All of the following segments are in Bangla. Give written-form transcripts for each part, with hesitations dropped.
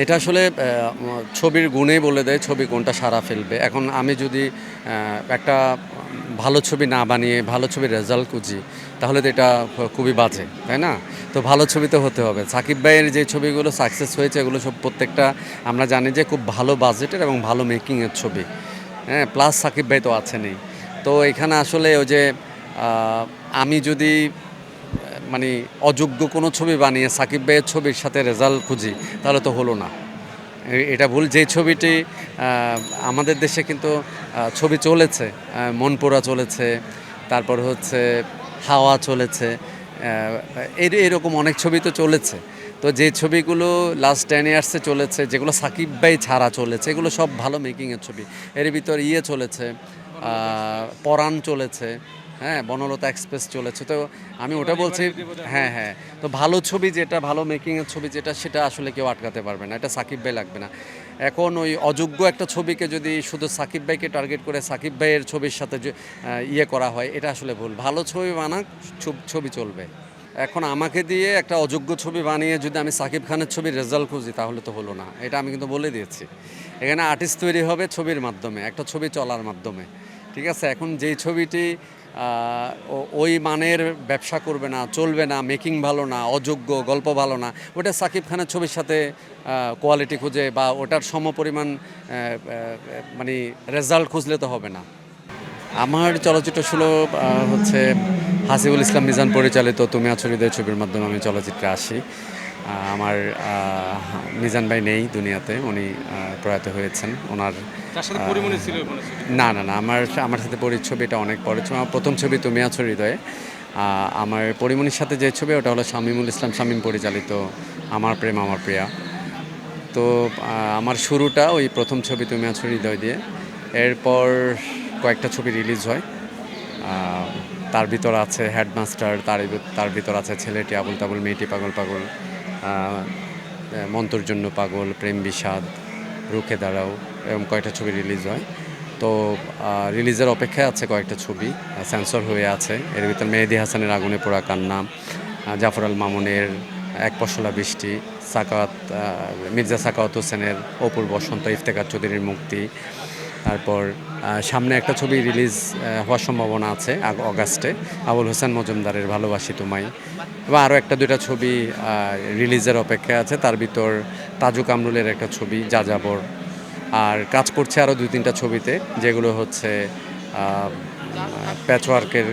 এটা আসলে ছবির গুণেই বলে দেয় ছবি কোনটা সাড়া ফেলবে। এখন আমি যদি একটা ভালো ছবি না বানিয়ে ভালো ছবির রেজাল্ট খুঁজি, তাহলে তো এটা খুবই বাজে, তাই না? তো ভালো ছবি তো হতে হবে। সাকিব ভাইয়ের যে ছবিগুলো সাকসেস হয়েছে এগুলো সব প্রত্যেকটা আমরা জানি যে খুব ভালো বাজেটের এবং ভালো মেকিংয়ের ছবি। হ্যাঁ, প্লাস সাকিব ভাই তো আছেনই। তো এখানে আসলে ওই যে আমি যদি মানে অযোগ্য কোনো ছবি বানিয়ে সাকিব ভাইয়ের ছবির সাথে রেজাল্ট খুঁজি, তাহলে তো হলো না। এটা ভুল। যে ছবিটি আমাদের দেশে কিন্তু ছবি চলেছে, মনপুরা চলেছে, তারপর হচ্ছে হাওয়া চলেছে, এরকম অনেক ছবি তো চলেছে। তো যে ছবিগুলো লাস্ট 10 ইয়ার্সে চলেছে, যেগুলো সাকিব ভাই ছাড়া চলেছে, এগুলো সব ভালো মেকিংয়ের ছবি। এর ভিতর চলেছে, পরাণ চলেছে, হ্যাঁ, বনলতা এক্সপ্রেস চলেছে। তো আমি ওটা বলছি, হ্যাঁ হ্যাঁ। তো ভালো ছবি যেটা, ভালো মেকিংয়ের ছবি যেটা, সেটা আসলে কেউ আটকাতে পারবে না। এটা সাকিব ভাই লাগবে না। এখন ওই অযোগ্য একটা ছবিকে যদি শুধু সাকিব ভাইকে টার্গেট করে সাকিব ভাইয়ের ছবির সাথে করা হয়, এটা আসলে ভুল। ভালো ছবি বানাক, ছবি চলবে। এখন আমাকে দিয়ে একটা অযোগ্য ছবি বানিয়ে যদি আমি সাকিব খানের ছবির রেজাল্ট খুঁজি, তাহলে তো হলো না। এটা আমি কিন্তু বলে দিয়েছি। এখানে আর্টিস্ট তৈরি হবে ছবির মাধ্যমে, একটা ছবি চলার মাধ্যমে। ঠিক আছে? এখন যেই ছবিটি ওই মানের ব্যবসা করবে না, চলবে না, মেকিং ভালো না, অযোগ্য, গল্প ভালো না, ওটা সাকিব খানের ছবির সাথে কোয়ালিটি খুঁজে বা ওটার সমপরিমাণ মানে রেজাল্ট খুঁজলে তো হবে না। আমার চলচ্চিত্র ছিল হচ্ছে হাসিবুল ইসলাম মিজান পরিচালিত তুমি আছো হৃদয় ছবির মাধ্যমে আমি চলচ্চিত্রে আসি। আমার মিজান ভাই নেই দুনিয়াতে, উনি প্রয়াত হয়েছেন। ওনার না না না, আমার সাথে পরির ছবি এটা অনেক পরের ছবি। আমার প্রথম ছবি তুমি আছো হৃদয়ে। আমার পরিমণির সাথে যে ছবি, ওটা হলো শামীমুল ইসলাম শামীম পরিচালিত আমার প্রেম আমার প্রিয়া। তো আমার শুরুটা ওই প্রথম ছবি তুমি আছো হৃদয় দিয়ে। এরপর কয়েকটা ছবি রিলিজ হয়। তার ভিতর আছে হেডমাস্টার, তার ভিতর আছে ছেলেটি আবুল তাবুল, মেয়েটি পাগল পাগল, মন্তর জন্য পাগল, প্রেম বিষাদ, রুখে দাঁড়াও, এরকম কয়েকটা ছবি রিলিজ হয়। তো রিলিজের অপেক্ষায় আছে কয়েকটা ছবি, সেন্সর হয়ে আছে। এর ভিতর মেহেদী হাসানের আগুনে পোড়া কান্না, জাফর আল মামুনের এক পশলা বৃষ্টি, মির্জা সাকাওয়াত হোসেনের অপুর বসন্ত, ইফতেখার চৌধুরীর মুক্তি। তারপর সামনে একটা ছবি রিলিজ হওয়ার সম্ভাবনা আছে অগাস্টে, আবুল হোসেন মজুমদারের ভালোবাসি তোমায়। এবং আরও একটা দুইটা ছবি রিলিজের অপেক্ষায় আছে। তার ভিতর তাজু কামরুলের একটা ছবি যাযাবর। আর কাজ করছে আরও 2-3টা ছবিতে, যেগুলো হচ্ছে প্যাচওয়ার্কের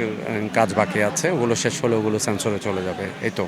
কাজ বাকি আছে। ওগুলো শেষ হলে ওগুলো সেন্সরে চলে যাবে, এই তো।